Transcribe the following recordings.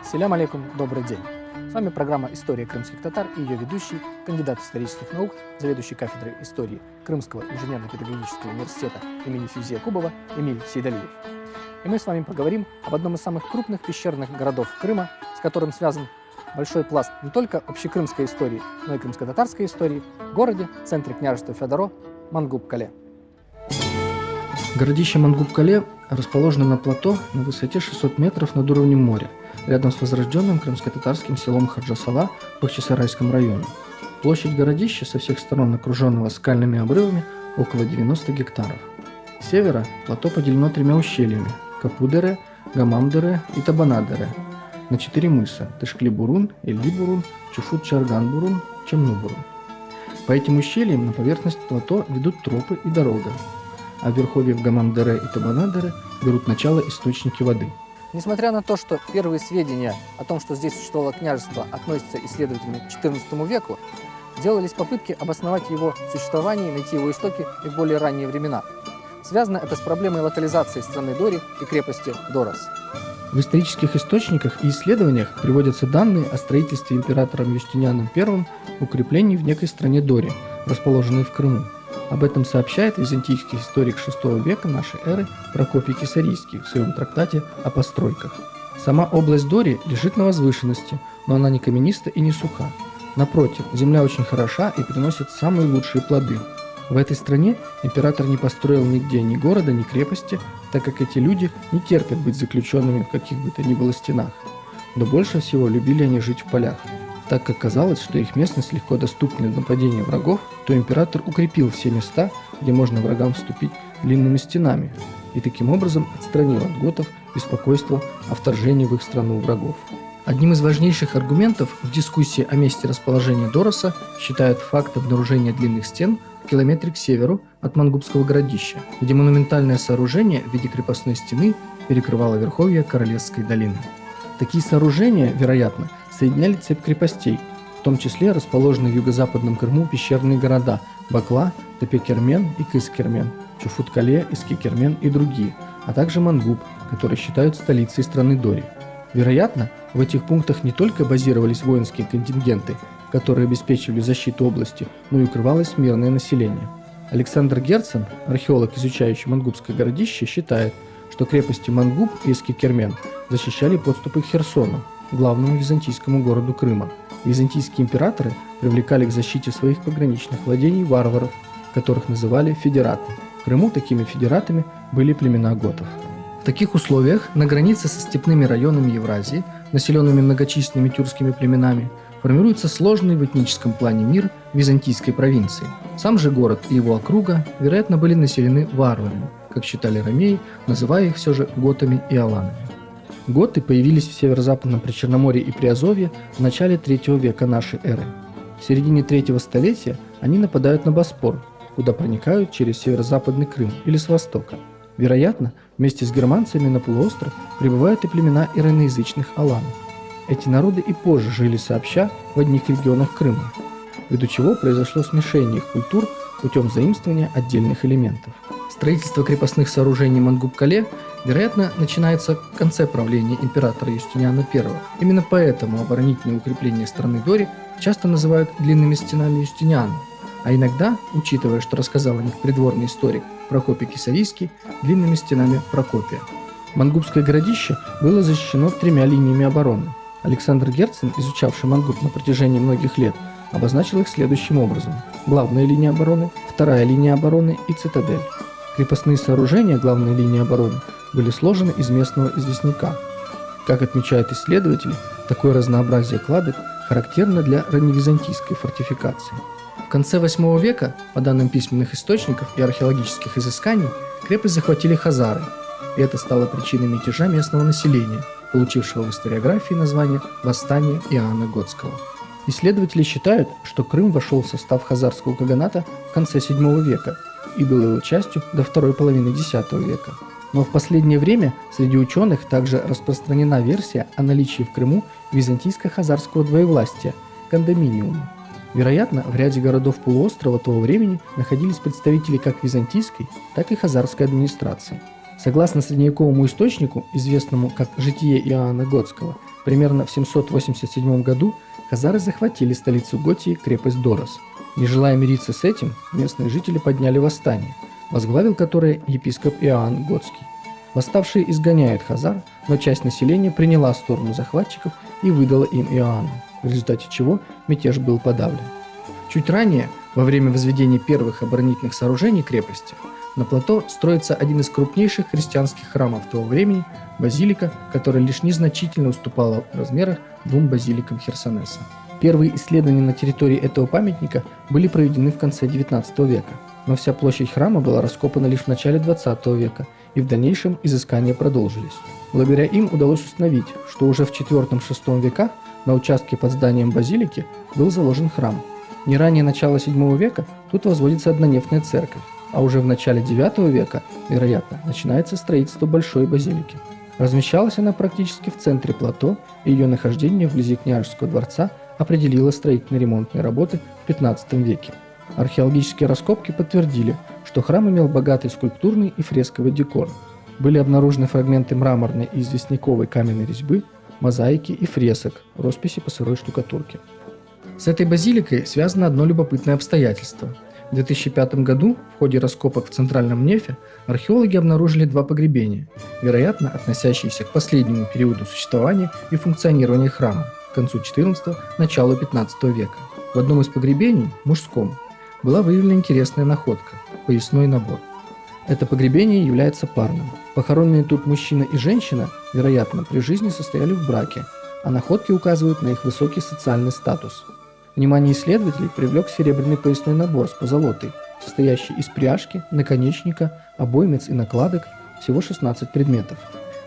Салям алейкум, добрый день. С вами программа «История крымских татар» и ее ведущий, кандидат исторических наук, заведующий кафедрой истории Крымского инженерно-педагогического университета имени Фюзия Кубова Эмиль Сейдалиев. И мы с вами поговорим об одном из самых крупных пещерных городов Крыма, с которым связан большой пласт не только общекрымской истории, но и крымско-татарской истории, в городе, в центре княжества Феодоро, Мангуб-Кале. Городище Мангуб-Кале расположено на плато на высоте 600 метров над уровнем моря, рядом с возрожденным крымско-татарским селом Хаджасала в Бахчисарайском районе. Площадь городища, со всех сторон окруженного скальными обрывами, около 90 гектаров. С севера плато поделено тремя ущельями – Капудере, Гамамдере и Табанадере, на 4 мыса – Тышкли-Бурун, Элли-Бурун, Чуфут-Чарган-Бурун, Чемну-Бурун. По этим ущельям на поверхность плато ведут тропы и дорога, а в верховьях Гамамдере и Табанадере берут начало источники воды. Несмотря на то, что первые сведения о том, что здесь существовало княжество, относятся исследователями к XIV веку, делались попытки обосновать его существование и найти его истоки и в более ранние времена. Связано это с проблемой локализации страны Дори и крепости Дорос. В исторических источниках и исследованиях приводятся данные о строительстве императором Юстинианом I укреплений в некой стране Дори, расположенной в Крыму. Об этом сообщает византийский историк VI века нашей эры Прокопий Кесарийский в своем трактате о постройках. Сама область Дори лежит на возвышенности, но она не камениста и не суха. Напротив, земля очень хороша и приносит самые лучшие плоды. В этой стране император не построил нигде ни города, ни крепости, так как эти люди не терпят быть заключенными в каких бы то ни было стенах. Но больше всего любили они жить в полях. Так как казалось, что их местность легко доступна для нападения врагов, то император укрепил все места, где можно врагам вступить длинными стенами, и таким образом отстранил от готов беспокойство о вторжении в их страну врагов. Одним из важнейших аргументов в дискуссии о месте расположения Дороса считают факт обнаружения длинных стен в километре к северу от Мангубского городища, где монументальное сооружение в виде крепостной стены перекрывало верховья Королевской долины. Такие сооружения, вероятно, соединяли цепь крепостей, в том числе расположенные в юго-западном Крыму пещерные города Бакла, Тепекермен и Кыскермен, Чуфут-Кале, Искикермен и другие, а также Мангуб, который считают столицей страны Дори. Вероятно, в этих пунктах не только базировались воинские контингенты, которые обеспечивали защиту области, но и укрывалось мирное население. Александр Герцен, археолог, изучающий Мангубское городище, считает, что крепости Мангуб и Искикермен защищали подступы к Херсону, главному византийскому городу Крыма. Византийские императоры привлекали к защите своих пограничных владений варваров, которых называли федераты. В Крыму такими федератами были племена готов. В таких условиях на границе со степными районами Евразии, населенными многочисленными тюркскими племенами, формируется сложный в этническом плане мир византийской провинции. Сам же город и его округа, вероятно, были населены варварами, как считали ромеи, называя их все же готами и аланами. Готы появились в северо-западном Причерноморье и Приазовье в начале III века нашей эры. В середине III столетия они нападают на Боспор, куда проникают через северо-западный Крым или с востока. Вероятно, вместе с германцами на полуостров прибывают и племена ираноязычных аланов. Эти народы и позже жили сообща в одних регионах Крыма, ввиду чего произошло смешение их культур путем заимствования отдельных элементов. Строительство крепостных сооружений Мангуб-Кале, вероятно, начинается в конце правления императора Юстиниана I. Именно поэтому оборонительные укрепления страны Дори часто называют длинными стенами Юстиниана, а иногда, учитывая, что рассказал о них придворный историк Прокопий Кесарийский, длинными стенами Прокопия. Мангубское городище было защищено 3 линиями обороны. Александр Герцен, изучавший Мангуб на протяжении многих лет, обозначил их следующим образом: главная линия обороны, вторая линия обороны и цитадель. Крепостные сооружения главной линии обороны были сложены из местного известняка. Как отмечают исследователи, такое разнообразие кладок характерно для ранневизантийской фортификации. В конце VIII века, по данным письменных источников и археологических изысканий, крепость захватили хазары, и это стало причиной мятежа местного населения, получившего в историографии название «Восстание Иоанна Готского». Исследователи считают, что Крым вошел в состав хазарского каганата в конце VII века и был его частью до второй половины X века. Но в последнее время среди ученых также распространена версия о наличии в Крыму византийско-хазарского двоевластия – кондоминиума. Вероятно, в ряде городов полуострова того времени находились представители как византийской, так и хазарской администрации. Согласно средневековому источнику, известному как «Житие Иоанна Готского», примерно в 787 году хазары захватили столицу Готии, крепость Дорос. Не желая мириться с этим, местные жители подняли восстание, возглавил которое епископ Иоанн Готский. Восставшие изгоняют хазар, но часть населения приняла сторону захватчиков и выдала им Иоанна, в результате чего мятеж был подавлен. Чуть ранее, во время возведения первых оборонительных сооружений крепости, на плато строится один из крупнейших христианских храмов того времени – базилика, которая лишь незначительно уступала в размерах двум базиликам Херсонеса. Первые исследования на территории этого памятника были проведены в конце XIX века, но вся площадь храма была раскопана лишь в начале XX века, и в дальнейшем изыскания продолжились. Благодаря им удалось установить, что уже в IV-VI веках на участке под зданием базилики был заложен храм. Не ранее начала VII века тут возводится однонефная церковь, а уже в начале IX века, вероятно, начинается строительство большой базилики. Размещалась она практически в центре плато, и ее нахождение вблизи княжеского дворца определило строительно-ремонтные работы в XV веке. Археологические раскопки подтвердили, что храм имел богатый скульптурный и фресковый декор. Были обнаружены фрагменты мраморной и известняковой каменной резьбы, мозаики и фресок, росписи по сырой штукатурке. С этой базиликой связано одно любопытное обстоятельство. В 2005 году в ходе раскопок в Центральном Нефе археологи обнаружили два погребения, вероятно, относящиеся к последнему периоду существования и функционирования храма, к концу XIV – началу XV века. В одном из погребений, мужском, была выявлена интересная находка – поясной набор. Это погребение является парным. Похороненные тут мужчина и женщина, вероятно, при жизни состояли в браке, а находки указывают на их высокий социальный статус. Внимание исследователей привлек серебряный поясной набор с позолотой, состоящий из пряжки, наконечника, обоймец и накладок, всего 16 предметов.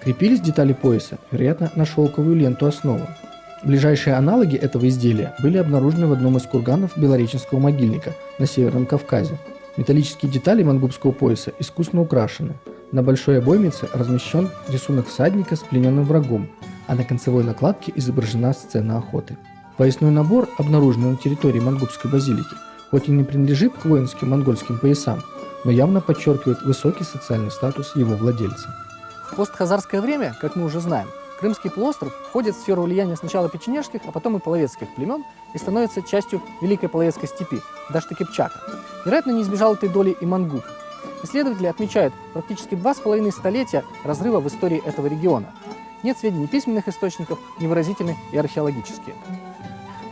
Крепились детали пояса, вероятно, на шелковую ленту основу. Ближайшие аналоги этого изделия были обнаружены в одном из курганов Белореченского могильника на Северном Кавказе. Металлические детали мангубского пояса искусно украшены. На большой обоймице размещен рисунок всадника с плененным врагом, а на концевой накладке изображена сцена охоты. Поясной набор, обнаруженный на территории Мангубской базилики, хоть и не принадлежит к воинским монгольским поясам, но явно подчеркивает высокий социальный статус его владельца. В постхазарское время, как мы уже знаем, Крымский полуостров входит в сферу влияния сначала печенежских, а потом и половецких племен и становится частью Великой Половецкой степи, Дашты-Кипчака. Вероятно, не избежал этой доли и мангуб. Исследователи отмечают практически 2,5 столетия разрыва в истории этого региона. Нет сведений ни письменных источников, ни выразительных и археологические.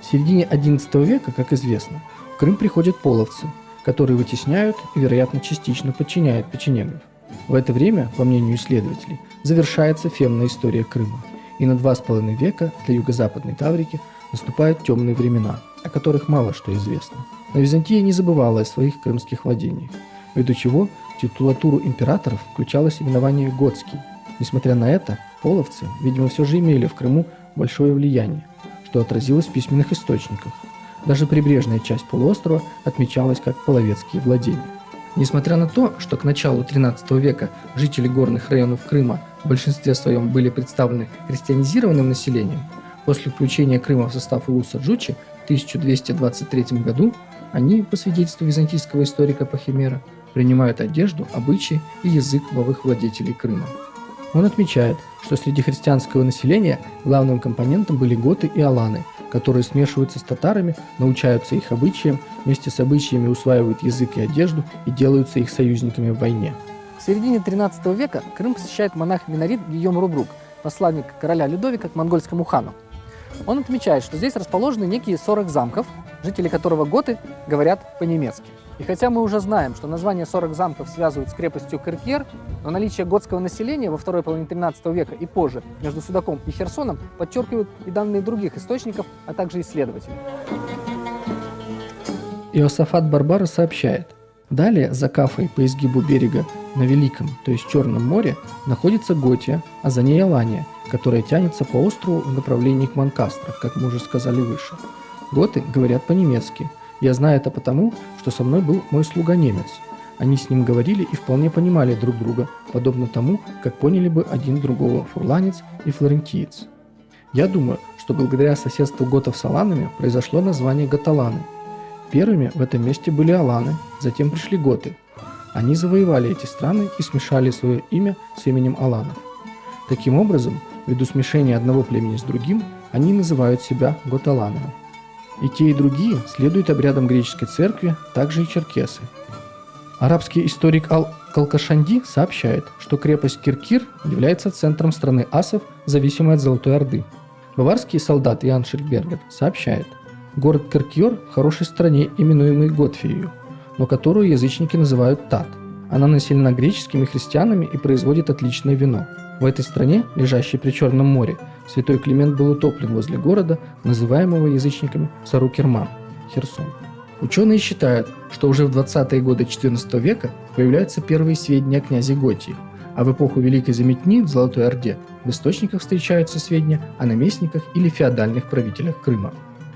В середине XI века, как известно, в Крым приходят половцы, которые вытесняют и, вероятно, частично подчиняют печенегов. В это время, по мнению исследователей, завершается фемная история Крыма, и на 2,5 века для юго-западной Таврики наступают темные времена, о которых мало что известно. Но Византия не забывала о своих крымских владениях, ввиду чего в титулатуру императоров включалось именование «Готский». Несмотря на это, половцы, видимо, все же имели в Крыму большое влияние, что отразилось в письменных источниках. Даже прибрежная часть полуострова отмечалась как половецкие владения. Несмотря на то, что к началу XIII века жители горных районов Крыма в большинстве своем были представлены христианизированным населением, после включения Крыма в состав улуса Джучи в 1223 году они, по свидетельству византийского историка Пахимера, принимают одежду, обычаи и язык новых владетелей Крыма. Он отмечает, что среди христианского населения главным компонентом были готы и аланы, которые смешиваются с татарами, научаются их обычаям, вместе с обычаями усваивают язык и одежду и делаются их союзниками в войне. В середине XIII века Крым посещает монах-минорит Гийом Рубрук, посланник короля Людовика к монгольскому хану. Он отмечает, что здесь расположены некие 40 замков, жители которого готы говорят по-немецки. И хотя мы уже знаем, что название 40 замков связывают с крепостью Кыркьер, но наличие готского населения во второй половине XIII века и позже между Судаком и Херсоном подчеркивают и данные других источников, а также исследователей. Иосафат Барбара сообщает: далее за Кафой по изгибу берега на Великом, то есть Черном море, находится Готия, а за ней Алания, которая тянется по острову в направлении к Манкастро, как мы уже сказали выше. Готы говорят по-немецки. Я знаю это потому, что со мной был мой слуга-немец. Они с ним говорили и вполне понимали друг друга, подобно тому, как поняли бы один другого фурланец и флорентиец. Я думаю, что благодаря соседству готов с аланами произошло название готаланы. Первыми в этом месте были аланы, затем пришли готы. Они завоевали эти страны и смешали свое имя с именем аланов. Таким образом, ввиду смешения одного племени с другим, они называют себя готаланами. И те, и другие следуют обрядам греческой церкви, также и черкесы. Арабский историк Ал-Калкашанди сообщает, что крепость Киркир является центром страны асов, зависимой от Золотой Орды. Баварский солдат Иоанн Шильбергер сообщает, город Киркьор в хорошей стране, именуемый Готфией, но которую язычники называют Тат. Она населена греческими христианами и производит отличное вино. В этой стране, лежащей при Черном море, святой Климент был утоплен возле города, называемого язычниками Сарукерман, Херсон. Ученые считают, что уже в 20-е годы XIV века появляются первые сведения о князе Готии, а в эпоху Великой Заметни в Золотой Орде в источниках встречаются сведения о наместниках или феодальных правителях Крыма.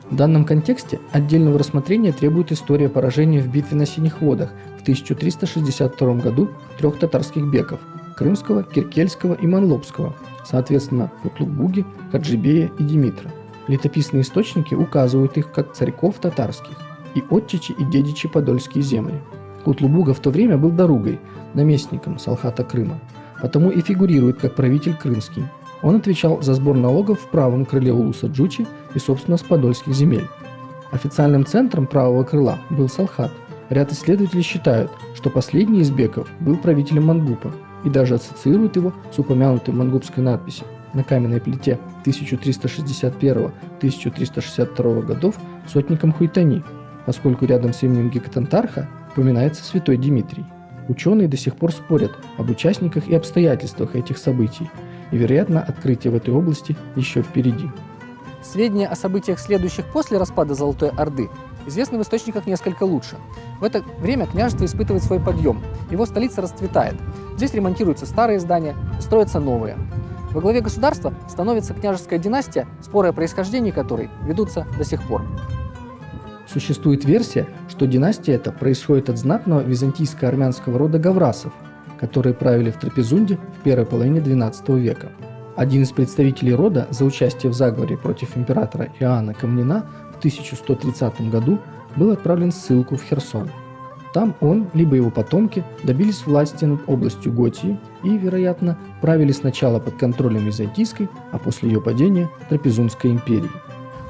В данном контексте отдельного рассмотрения требует история поражения в битве на Синих водах в 1362 году трех татарских беков – Крымского, Киркельского и Манлобского, соответственно, Кутлук-Буги, Хаджибея и Димитра. Летописные источники указывают их как царьков татарских и отчичи и дедичи подольские земли. Кутлук-Буга в то время был Даругой, наместником Салхата Крыма, потому и фигурирует как правитель крымский. Он отвечал за сбор налогов в правом крыле улуса Джучи и, собственно, с подольских земель. Официальным центром правого крыла был Салхат. Ряд исследователей считают, что последний из беков был правителем Мангупа и даже ассоциируют его с упомянутой мангупской надписью на каменной плите 1361-1362 годов сотником Хуйтани, поскольку рядом с именем Гекатантарха упоминается святой Димитрий. Ученые до сих пор спорят об участниках и обстоятельствах этих событий, и, вероятно, открытие в этой области еще впереди. Сведения о событиях, следующих после распада Золотой Орды, известны в источниках несколько лучше. В это время княжество испытывает свой подъем, его столица расцветает. Здесь ремонтируются старые здания, строятся новые. Во главе государства становится княжеская династия, споры о происхождении которой ведутся до сих пор. Существует версия, что династия эта происходит от знатного византийско-армянского рода Гаврасов, которые правили в Трапезунде в первой половине XII века. Один из представителей рода за участие в заговоре против императора Иоанна Комнина в 1130 году был отправлен в ссылку в Херсон. Там он, либо его потомки, добились власти над областью Готии и, вероятно, правили сначала под контролем Византийской, а после ее падения – Трапезундской империи.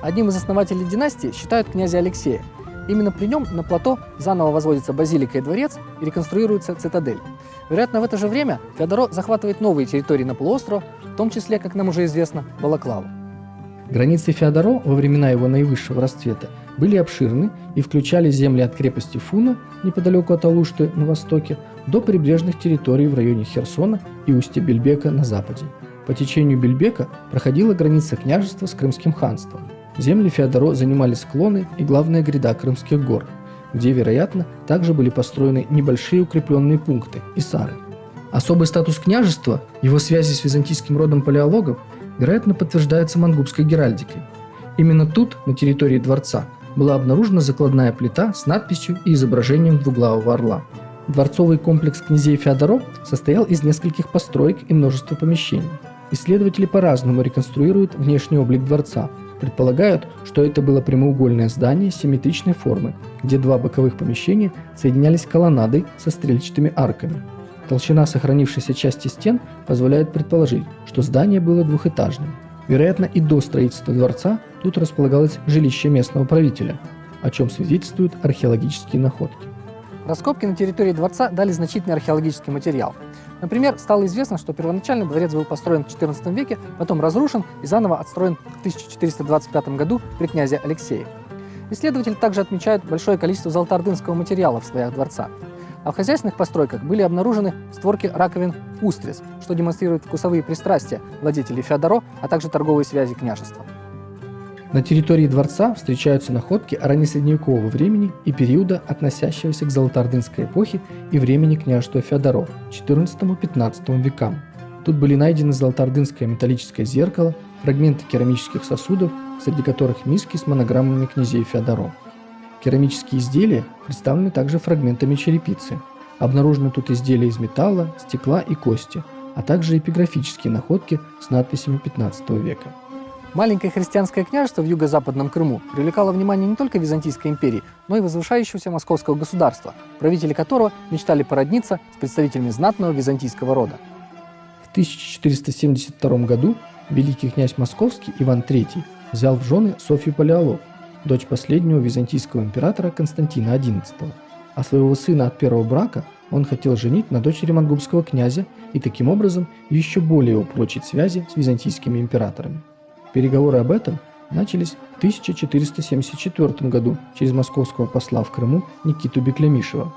Одним из основателей династии считают князя Алексея. Именно при нем на плато заново возводится базилика и дворец и реконструируется цитадель. Вероятно, в это же время Феодоро захватывает новые территории на полуострове, в том числе, как нам уже известно, Балаклаву. Границы Феодоро во времена его наивысшего расцвета были обширны и включали земли от крепости Фуна, неподалеку от Алушты на востоке, до прибрежных территорий в районе Херсона и устья Бельбека на западе. По течению Бельбека проходила граница княжества с Крымским ханством. Земли Феодоро занимали склоны и главная гряда Крымских гор, где, вероятно, также были построены небольшие укрепленные пункты – исары. Особый статус княжества, его связи с византийским родом палеологов, вероятно, подтверждается мангубской геральдикой. Именно тут, на территории дворца, была обнаружена закладная плита с надписью и изображением двуглавого орла. Дворцовый комплекс князей Феодоро состоял из нескольких построек и множества помещений. Исследователи по-разному реконструируют внешний облик дворца. Предполагают, что это было прямоугольное здание симметричной формы, где два боковых помещения соединялись колоннадой со стрельчатыми арками. Толщина сохранившейся части стен позволяет предположить, что здание было двухэтажным. Вероятно, и до строительства дворца тут располагалось жилище местного правителя, о чем свидетельствуют археологические находки. Раскопки на территории дворца дали значительный археологический материал. Например, стало известно, что первоначально дворец был построен в XIV веке, потом разрушен и заново отстроен в 1425 году при князе Алексее. Исследователи также отмечают большое количество золотоордынского материала в своях дворца. А в хозяйственных постройках были обнаружены створки раковин устриц, что демонстрирует вкусовые пристрастия владетелей Феодоро, а также торговые связи княжества. На территории дворца встречаются находки раннесредневекового времени и периода, относящегося к золотоордынской эпохе и времени княжества Феодоро, XIV-XV векам. Тут были найдены золотоордынское металлическое зеркало, фрагменты керамических сосудов, среди которых миски с монограммами князей Феодоро. Керамические изделия представлены также фрагментами черепицы. Обнаружены тут изделия из металла, стекла и кости, а также эпиграфические находки с надписями XV века. Маленькое христианское княжество в юго-западном Крыму привлекало внимание не только Византийской империи, но и возвышающегося московского государства, правители которого мечтали породниться с представителями знатного византийского рода. В 1472 году великий князь московский Иван III взял в жены Софью Палеолог, дочь последнего византийского императора Константина XI, а своего сына от первого брака он хотел женить на дочери монгольского князя и таким образом еще более упрочить связи с византийскими императорами. Переговоры об этом начались в 1474 году через московского посла в Крыму Никиту Беклемишева.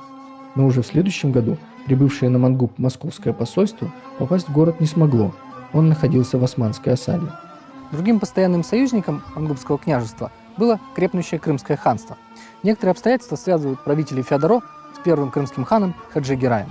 Но уже в следующем году прибывшее на Мангуб московское посольство попасть в город не смогло, он находился в османской осаде. Другим постоянным союзником Мангубского княжества было крепнущее Крымское ханство. Некоторые обстоятельства связывают правителей Феодоро с первым крымским ханом Хаджи-Гераем.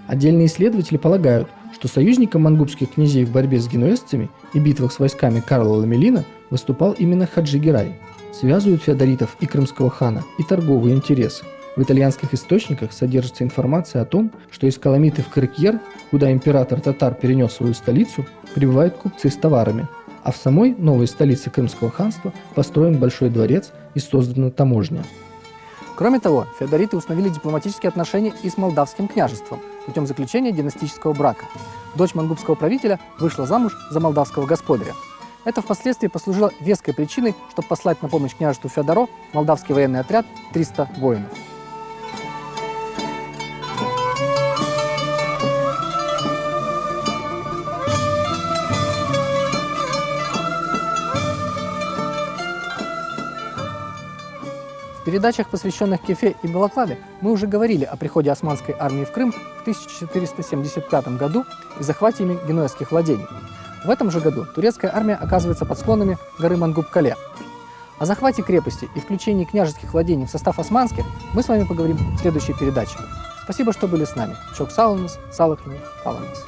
Отдельные исследователи полагают, что союзником мангубских князей в борьбе с генуэзцами и битвах с войсками Карла Ламелина выступал именно Хаджи-Герай. Связывают феодоритов и крымского хана и торговые интересы. В итальянских источниках содержится информация о том, что из Каламиты в Кырыкьер, куда император татар перенес свою столицу, прибывают купцы с товарами, а в самой новой столице Крымского ханства построен большой дворец и создана таможня. Кроме того, феодориты установили дипломатические отношения и с Молдавским княжеством путем заключения династического брака. Дочь мангубского правителя вышла замуж за молдавского господаря. Это впоследствии послужило веской причиной, чтобы послать на помощь княжеству Феодоро молдавский военный отряд 300 воинов. В передачах, посвященных Кефе и Балаклаве, мы уже говорили о приходе османской армии в Крым в 1475 году и захвате ими генуэзских владений. В этом же году турецкая армия оказывается под склонами горы Мангуб-Кале. О захвате крепости и включении княжеских владений в состав османских мы с вами поговорим в следующей передаче. Спасибо, что были с нами. Чок саламас, салахни, каламас.